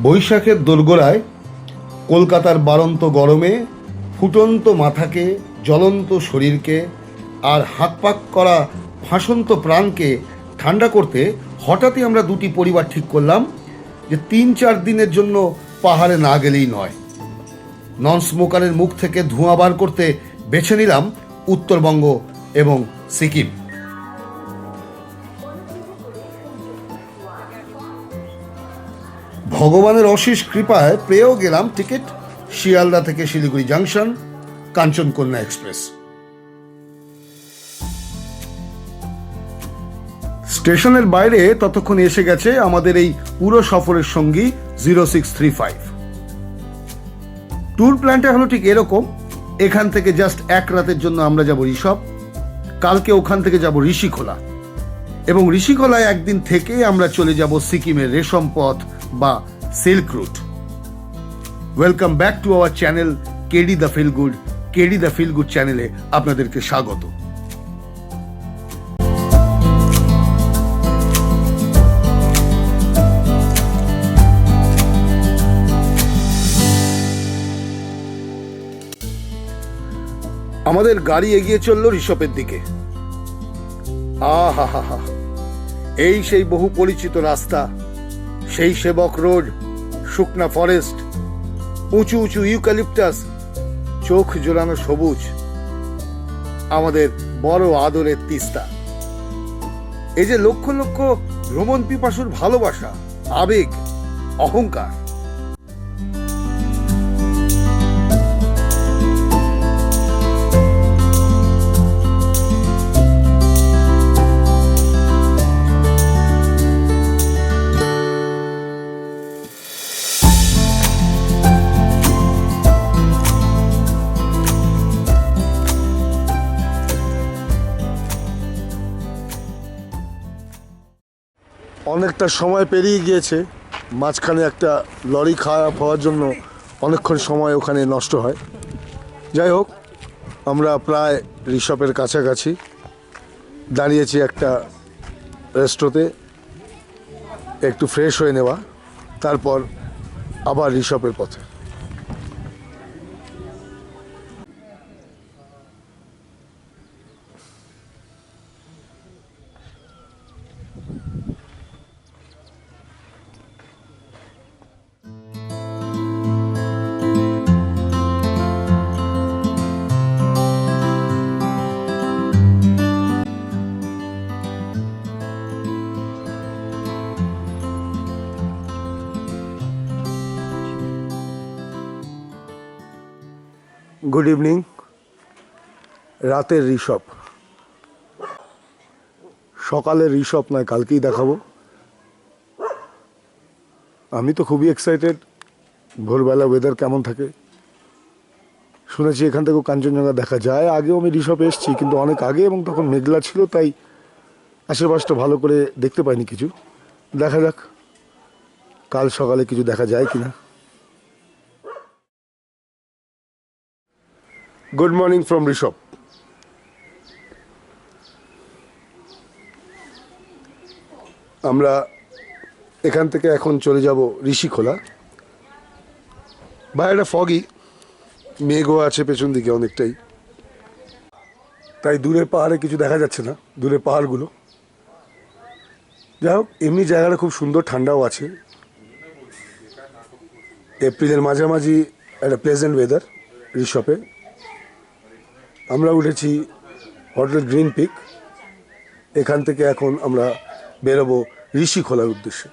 বৈশাখের দোরগোড়ায় কলকাতার বাড়ন্ত গরমে ফুটন্ত মাথাকে, জ্বলন্ত শরীরকে আর হাঁকপাক করা ভাসন্ত প্রাণকে ঠান্ডা করতে হঠাৎই আমরা দুটি পরিবার ঠিক করলাম যে ৩-৪ দিনের জন্য পাহাড়ে না গেলেই নয়। নন স্মোকারের মুখ থেকে ধোঁয়া বার করতে বেছে নিলাম উত্তরবঙ্গ এবং সিকিম। ভগবানের অশেষ কৃপায় পেয়েও গেলাম টিকিট শিয়ালদা থেকে শিলিগুড়ি জাংশন, কাঞ্চনকন্যা এক্সপ্রেস। স্টেশনের বাইরে ততক্ষণ এসে গেছে আমাদের এই পুরো সফরের সঙ্গী 0635। ট্যুর প্ল্যানটা হলো ঠিক এরকম। এখান থেকে জাস্ট এক রাতের জন্য আমরা যাব ঋষভ, কালকে ওখান থেকে যাব ঋষিখোলা, এবং ঋষিখোলায় একদিন থেকে আমরা চলে যাব সিকিমের রেশম পথ বা silk route. Welcome back to our channel KD the feel good. KD the feel good চ্যানেলে আপনাদেরকে স্বাগত। আমাদের গাড়ি এগিয়ে চলল ঋষভের দিকে। আহা হা হা, এই সেই বহু পরিচিত রাস্তা, সেই সেবক রোড, শুকনা ফরেস্ট, উঁচু উঁচু ইউক্যালিপটাস, চোখ জোড়ানো সবুজ, আমাদের বড় আদরের তিস্তা। এই যে লক্ষ লক্ষ ভ্রমণ পিপাসুর ভালোবাসা, আবেগ, অহংকার। অনেকটা সময় পেরিয়ে গিয়েছে, মাঝখানে একটা লরি খারাপ হওয়ার জন্য অনেকক্ষণ সময় ওখানে নষ্ট হয়। যাই হোক, আমরা প্রায় ঋষভের কাছাকাছি দাঁড়িয়েছি একটা রেস্টুরেন্টে একটু ফ্রেশ হয়ে নেওয়া, তারপর আবার ঋষভের পথে। Good evening. রাতের ঋষভ, সকালের ঋষভ নয়, কালকেই দেখাবো। আমি তো খুবই এক্সাইটেড। ভোরবেলা ওয়েদার কেমন থাকে শুনেছি, এখান থেকেও কাঞ্চনজঙ্ঘা দেখা যায়। আগেও আমি ঋষভ এসেছি, কিন্তু অনেক আগে, এবং তখন মেঘলা ছিল, তাই আশেপাশটা ভালো করে দেখতে পাইনি কিছু। দেখা যাক কাল সকালে কিছু দেখা যায় কিনা। Good morning from Rishabh. আমরা এখান থেকে এখন চলে যাব ঋষিখোলা। বাইরেটা ফগি, মেঘও আছে পেছন দিকে অনেকটাই, তাই দূরের পাহাড়ে কিছু দেখা যাচ্ছে না, দূরের পাহাড়গুলো। যাই হোক, এমনি জায়গাটা খুব সুন্দর, ঠান্ডাও আছে। এপ্রিলের মাঝামাঝি একটা প্লেজেন্ট ওয়েদার ঋষভে। আমরা উঠেছি হোটেল গ্রিন পিক। এখান থেকে এখন আমরা বেরোবো ঋষিখোলার উদ্দেশ্যে।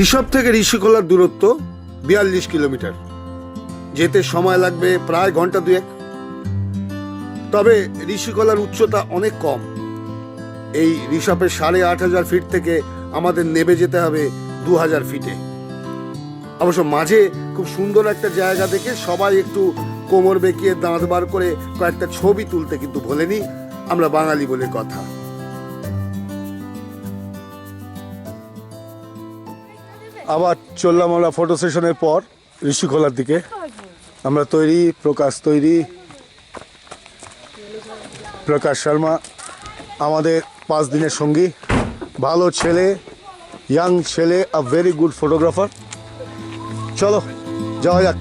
ঋষভ থেকে ঋষিখোলার দূরত্ব 42 কিলোমিটার। যেতে সময় লাগবে প্রায় ঘন্টা দুয়েক। তবে ঋষিখোলার উচ্চতা অনেক কম। এই ঋষভের 8,500 ফিট থেকে আমাদের নেমে যেতে হবে 2,000 ফিটে। অবশ্য মাঝে খুব সুন্দর একটা জায়গা দেখে সবাই একটু কোমর বেঁকিয়ে দাঁত বার করে কয়েকটা ছবি তুলতে কিন্তু ভোলেনি, আমরা বাঙালি বলে কথা। আবার চললাম আমরা ফটো সেশনের পর ঋষিখোলার দিকে। আমরা তৈরি, প্রকাশ তৈরি, প্রকাশ শর্মা আমাদের 5 দিনের সঙ্গী, ভালো ছেলে, ইয়াং ছেলে, আ ভেরি গুড ফটোগ্রাফার। চলো যাওয়া যাক।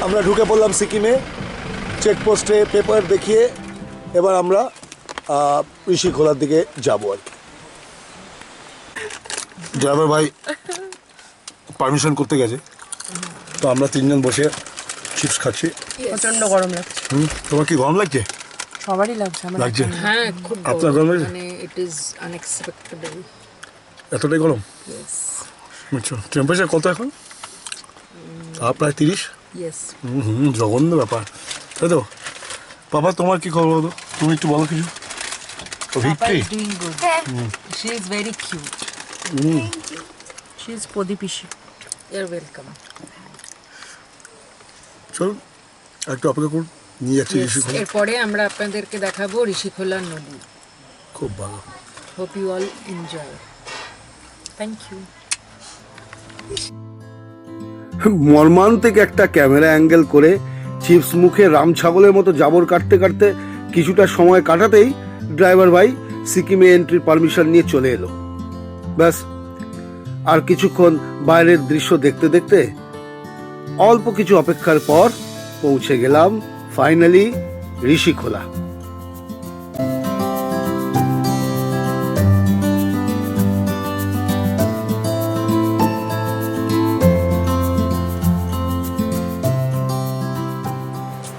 আমরা ঢুকে পড়লাম সিকিমে, চেকপোস্টে পেপার দেখিয়ে এবার আমরা ঋষিখোলার দিকে যাবো আর কি। ড্রাইভার ভাই পারমিশন করতে গেছে, তো আমরা 3 জন বসে চিপস খাচ্ছি। প্রচন্ড গরম লাগছে। তোমার কি গরম লাগছে? সবারই লাগছে। লাগছে? হ্যাঁ, খুব আপনার গরম লাগছে? মানে ইট ইজ আনএক্সপেক্টেবল। এতটাই গরম? ইয়েস। আচ্ছা, টেম্পারেচার কত এখন? প্রায় 30। ইয়েস। জঘন্য ব্যাপার, তাই তো? বাবা তোমার কি খবর বলো, তুমি একটু বলো কিছু। Papa is doing good. She is very cute. She is Podipishi. You're welcome. চল একটু অপেক্ষা করুন, নিয়ে যাচ্ছি ঋষিখোলা। এরপরে আমরা আপনাদেরকে দেখাবো ঋষিখোলার নদী। খুব ভালো। Hope you all enjoy. Thank you. মর্মান্তিক একটা ক্যামেরা অ্যাঙ্গেল করে চিপস মুখে রাম ছাগলের মতো জাবর কাটতে কাটতে কিছুটা সময় কাটাতেই ড্রাইভার ভাই সিকিমে এন্ট্রির পারমিশন নিয়ে চলে এলো। ব্যাস, আর কিছুক্ষণ বাইরের দৃশ্য দেখতে দেখতে অল্প কিছু অপেক্ষার পর পৌঁছে গেলাম ফাইনালি ঋষিখোলা।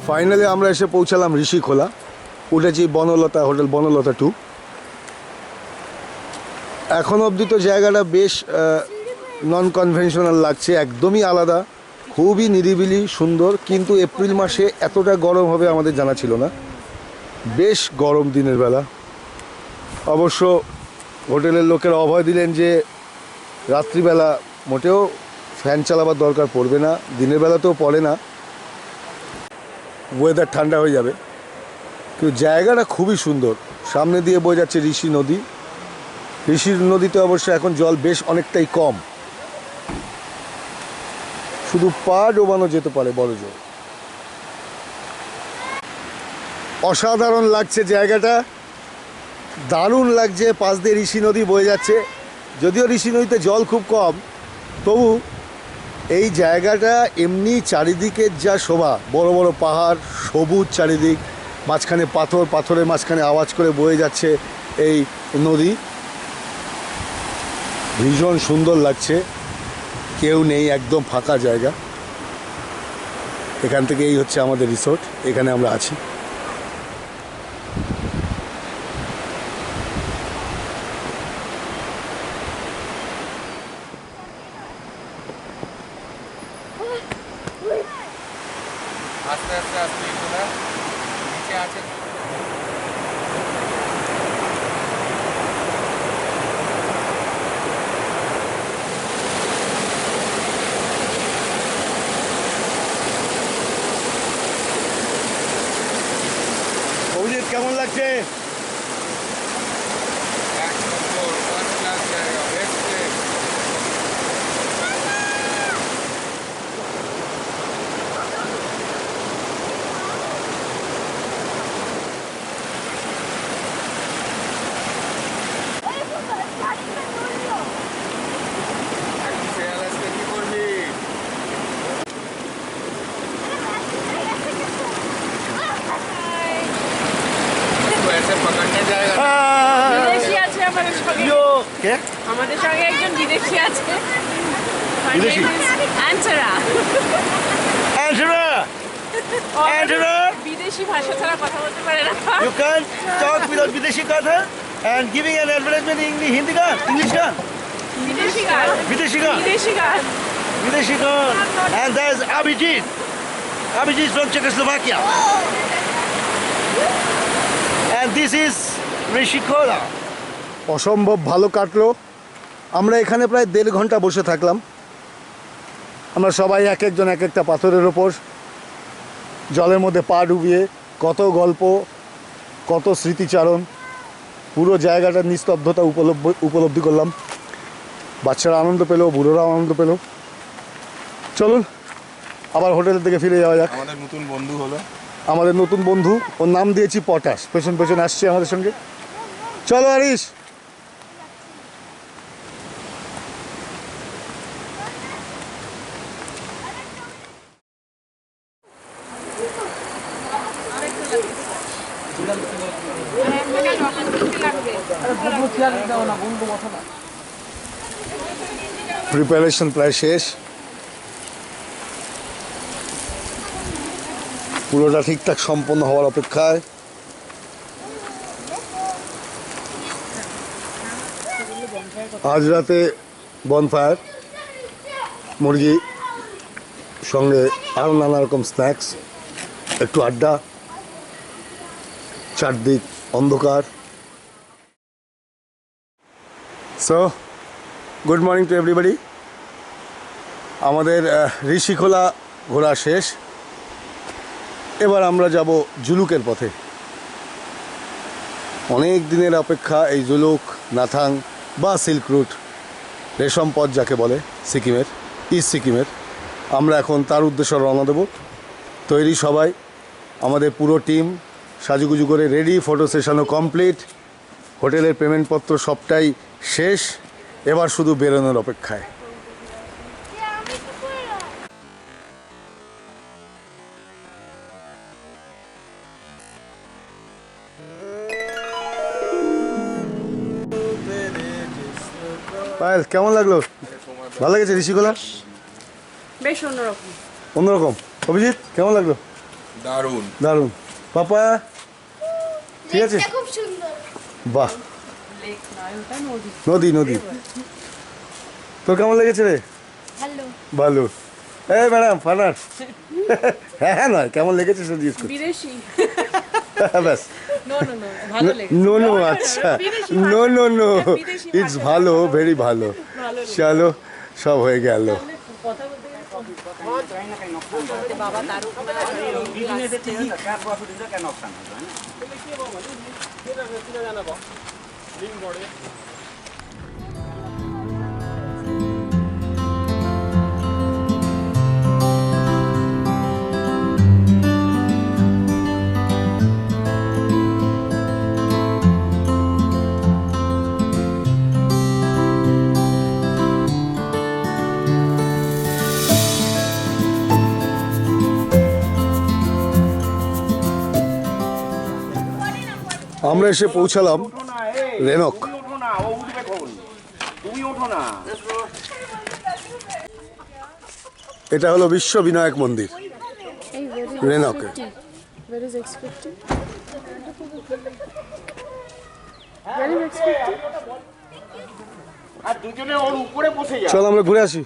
ফাইনালি আমরা এসে পৌঁছালাম ঋষিখোলা, উঠেছি বনলতা, হোটেল বনলতা 2। এখন অবধি তো জায়গাটা বেশ নন কনভেনশনাল লাগছে, একদমই আলাদা, খুবই নিরিবিলি সুন্দর। কিন্তু এপ্রিল মাসে এতটা গরম হবে আমাদের জানা ছিল না, বেশ গরম দিনের বেলা। অবশ্য হোটেলের লোকেরা অভয় দিলেন যে রাত্রিবেলা মোটেও ফ্যান চালাবার দরকার পড়বে না, দিনের বেলাতেও পড়ে না, ওয়েদার ঠান্ডা হয়ে যাবে। কিন্তু জায়গাটা খুবই সুন্দর, সামনে দিয়ে বয়ে যাচ্ছে ঋষি নদী। ঋষির নদীতে অবশ্য এখন জল বেশ অনেকটাই কম, শুধু পা ডোবানো যেতে পারে বড় জোর। অসাধারণ লাগছে জায়গাটা, দারুণ লাগছে। পাশ দিয়ে ঋষি নদী বয়ে যাচ্ছে, যদিও ঋষি নদীতে জল খুব কম, তবু এই জায়গাটা এমনি চারিদিকের যা শোভা, বড় বড় পাহাড়, সবুজ চারিদিক, মাঝখানে পাথর, পাথরের মাঝখানে আওয়াজ করে বয়ে যাচ্ছে এই নদী, ভীষণ সুন্দর লাগছে। কেউ নেই, একদম ফাঁকা জায়গা। এখান থেকে এই হচ্ছে আমাদের রিসোর্ট, এখানে আমরা আছি। আস্তে আস্তে আস্তে নিচে আছে। অভিজিৎ কেমন লাগছে? এক নম্বর ফার্স্ট ক্লাস জায়গা, বেস্ট প্লেস। আমাদের সঙ্গে একজন বিদেশি আছে। বিদেশি? অ্যাঞ্জেলা। অ্যাঞ্জেলা, অ্যাঞ্জেলা, বিদেশি ভাষা ছাড়া কথা বলতে পারে না। you can't talk without বিদেশি কথা and giving an advertisement in Hindi গান, English গান, বিদেশি গান। বিদেশি গান, বিদেশি গান। বিদেশি গান, and there's Abhijit. Abhijit from Czechoslovakia. And this is Rishikola. অসম্ভব ভালো কাটলো। আমরা এখানে প্রায় 1.5 ঘন্টা বসে থাকলাম। আমরা সবাই এক একজন এক একটা পাথরের ওপর জলের মধ্যে পা ডুবিয়ে কত গল্প, কত স্মৃতিচারণ, পুরো জায়গাটার নিস্তব্ধতা উপলব্ধি করলাম। বাচ্চারা আনন্দ পেলো, বুড়োরাও আনন্দ পেলো। চলুন আবার হোটেলের দিকে ফিরে যাওয়া যাক। আমাদের নতুন বন্ধু হলো। আমাদের নতুন বন্ধু, ওর নাম দিয়েছি পটাশ, পেছন পেছন আসছে আমাদের সঙ্গে। চলো আরিশ। প্রিপারেশন প্রায় শেষ, পুরোটা ঠিকঠাক সম্পন্ন হওয়ার অপেক্ষায়। আজ রাতে বনফায়ার, মুরগি, সঙ্গে আরও নানা রকম স্ন্যাক্স, একটু আড্ডা, চারদিক অন্ধকার। So good morning to everybody. আমাদের ঋষিখোলা ঘোরা শেষ। এবার আমরা যাব জুলুকের পথে। অনেক দিনের অপেক্ষা এই জুলুক, নাথাং বা সিল্ক রুট, রেশম পথ যাকে বলে সিকিমের, ইস্ট সিকিমের। আমরা এখন তার উদ্দেশ্যে রওনা দেব। তৈরি সবাই, আমাদের পুরো টিম সাজুগুজু করে রেডি, ফটো সেশনও কমপ্লিট, হোটেলের পেমেন্টপত্র সবটাই শেষ। এবার শুধু বেরোনোর অপেক্ষায়। পায়েল, কেমন লাগলো? ভালো লেগেছে ঋষিকোলা? বেশ অন্যরকম। অন্যরকম। অভিজিৎ, কেমন লাগলো? দারুণ। দারুণ। পাপা ঠিক আছে? খুব সুন্দর। বাহ, লেক নয়, ওটা নদী। নদী নদী। তোর কেমন লেগেছে রে? ভালো। ভালো। এই ম্যাডাম ফানার। হ্যাঁ হ্যাঁ নয়, কেমন লেগেছে সে জিজ্ঞেস করছি। বিদেশি। ব্যাস। নো নো নো, ভালো লেগেছে। নো নো, আচ্ছা, নো নো নো, ইটস ভালো, ভেরি ভালো। চলো, সব হয়ে গেল। কথা বলতে গেলে বাবা তার আমরা এসে পৌঁছালাম রেনক। এটা হলো বিশ্ব বিনায়ক মন্দির রেনকে। চল আমরা ঘুরে আসি।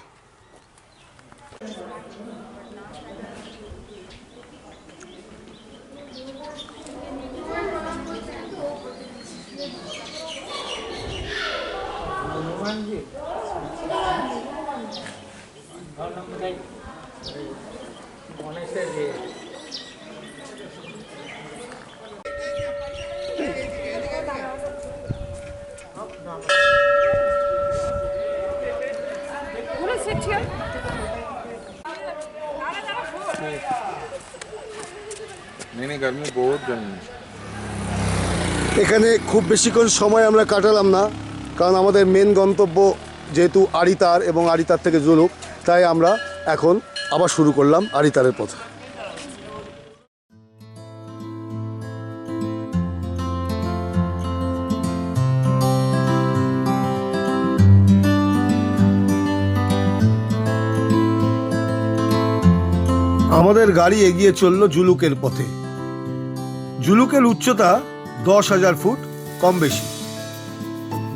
नहीं गर्मी बहुत गर्मी। এখানে খুব বেশিক্ষণ সময় আমরা কাটালাম না, কারণ আমাদের মেন গন্তব্য যেহেতু আরিতার এবং আরিতার থেকে জুলুক, তাই আমরা এখন আবার শুরু করলাম আরিতারের পথে। আমাদের গাড়ি এগিয়ে চলল জুলুকের পথে। জুলুকের উচ্চতা 10,000 ফুট কম বেশি।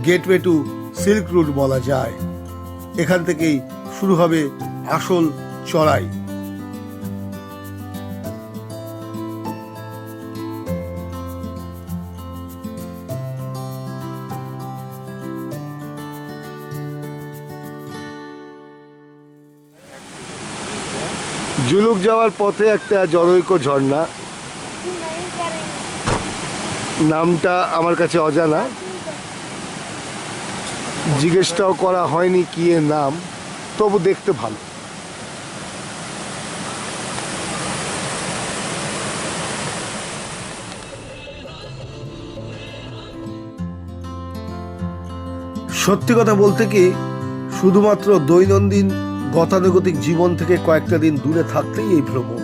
গেটওয়ে টু সিল্ক রুট বলা যায়। এখান থেকেই শুরু হবে আসল চড়াই। জুলুক যাওয়ার পথে একটা জনৈক ঝর্ণা, নামটা আমার কাছে অজানা, জিজ্ঞেসটাও করা হয়নি কি এর নাম, তবু দেখতে ভালো। সত্যি কথা বলতে কি, শুধুমাত্র দৈনন্দিন গতানুগতিক জীবন থেকে কয়েকটা দিন দূরে থাকতেই এই ভ্রমণ।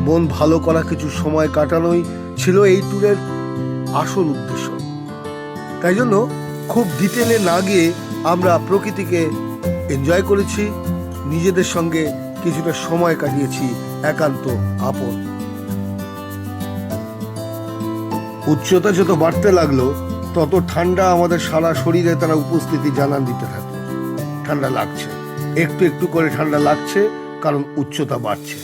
মন ভালো করা কিছু সময় কাটানোই ছিল এই ট্যুরের আসল উদ্দেশ্য। তাই জন্য খুব ডিটেলে না গিয়ে আমরা প্রকৃতিকে এনজয় করেছি, নিজেদের সঙ্গে কিছুটা সময় কাটিয়েছি একান্ত আপন। উচ্চতা যত বাড়তে লাগলো তত ঠান্ডা আমাদের সারা শরীরে তারা উপস্থিতি জানান দিতে থাকে। ঠান্ডা লাগছে, একটু একটু করে ঠান্ডা লাগছে, কারণ উচ্চতা বাড়ছে।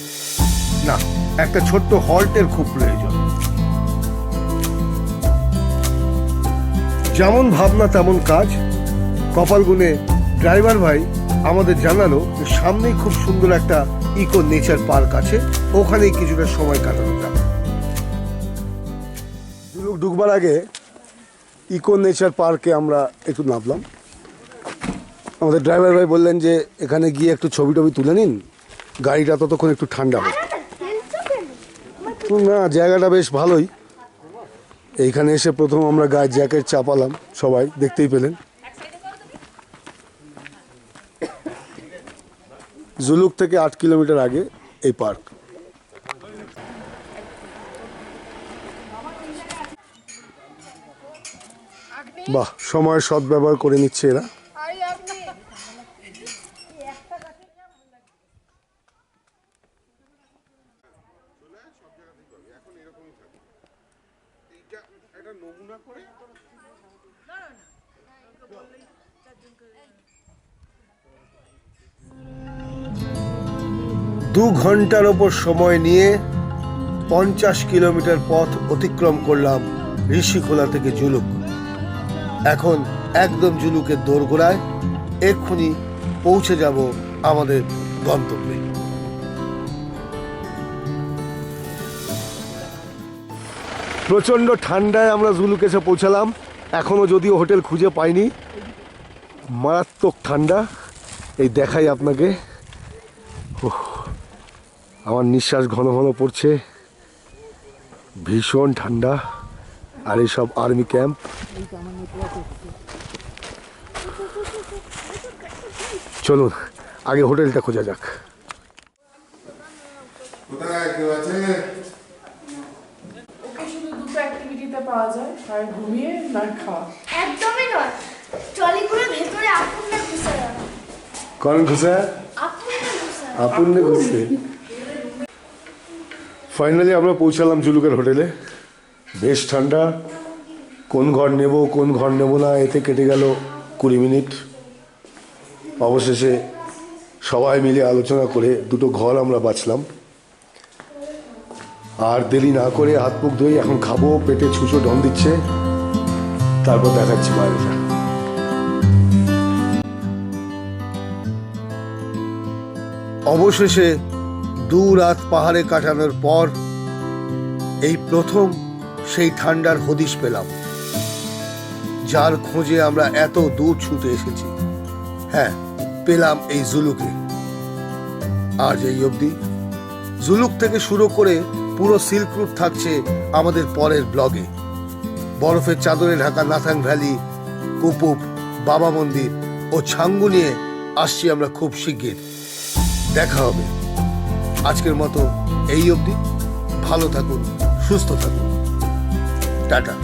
না, একটা ছোট্ট হল্টের খুব প্রয়োজন। যেমন ভাবনা তেমন কাজ। কপাল গুনে ড্রাইভার ভাই আমাদের জানালো যে সামনেই খুব সুন্দর একটা ইকো নেচার পার্ক আছে, ওখানেই কিছুটা সময় কাটানো যাবে। জুলুক ঢুকবার আগে ইকো নেচার পার্কে আমরা একটু নামলাম। আমাদের ড্রাইভার ভাই বললেন যে এখানে গিয়ে একটু ছবি টবি তুলে নিন, গাড়িটা ততক্ষণ একটু ঠান্ডা হবে। না, জায়গাটা বেশ ভালোই। এইখানে এসে প্রথম আমরা গায়ে জ্যাকেট চাপালাম, সবাই দেখতেই পেলেন। জুলুক থেকে 8 কিলোমিটার আগে এই পার্ক। বাহ, সময়ের সদ্ব্যবহার করে নিচ্ছে এরা। দু ঘন্টার ওপর সময় নিয়ে 50 কিলোমিটার পথ অতিক্রম করলাম ঋষিখোলা থেকে জুলুক। এখন একদম জুলুকের দোরগোড়ায়, এক্ষুনি পৌঁছে যাব আমাদের গন্তব্যে। প্রচণ্ড ঠান্ডায় আমরা জুলুক এসে পৌঁছালাম। এখনো যদিও হোটেল খুঁজে পাইনি, মারাত্মক ঠান্ডা। এই দেখাই আপনাকে, আমার নিঃশ্বাস ঘন ঘন পড়ছে, ভীষণ ঠান্ডা। আর এইসব আর্মি ক্যাম্প। চলুন আগে হোটেলটা খোঁজা যাক। ওকে শুধু দুটো অ্যাক্টিভিটিতে পাওয়া যায়, আর ঘুমিয়ে না খাওয়া। একদমই নয়, ট্রলিগুলোর ভেতরে আপন না ঘুষে যাবে। কোন ঘুষা? আপন না ঘুষে। ফাইনালি আমরা পৌঁছালাম জুলুকের হোটেলে। বেশ ঠান্ডা, কোন ঘর নেব কোন ঘর নেব না এতে কেটে গেল 20 মিনিট। অবশেষে সবাই মিলে আলোচনা করে দুটো ঘর আমরা বাছলাম। আর দেরি না করে হাত মুখ ধুয়ে এখন খাবো, পেটে ছুঁচো ঢং দিচ্ছে, তারপর দেখাচ্ছি বাইরেটা। অবশেষে 2 রাত পাহাড়ে কাটানোর পর এই প্রথম সেই ঠান্ডার হদিশ পেলাম, যার খোঁজে আমরা এত দূর ছুটে এসেছি। হ্যাঁ, পেলাম এই জুলুকে। আর এই অবধি জুলুক থেকে শুরু করে পুরো সিল্ক রুট থাকছে আমাদের পরের ব্লগে। বরফের চাদরে ঢাকা নাথাং ভ্যালি, কুপুপ, বাবা মন্দির ও ছাঙ্গু নিয়ে আসছি আমরা খুব শিগগির। দেখা হবে। আজকের মতো এই অবধি। ভালো থাকুন, সুস্থ থাকুন, টাটা।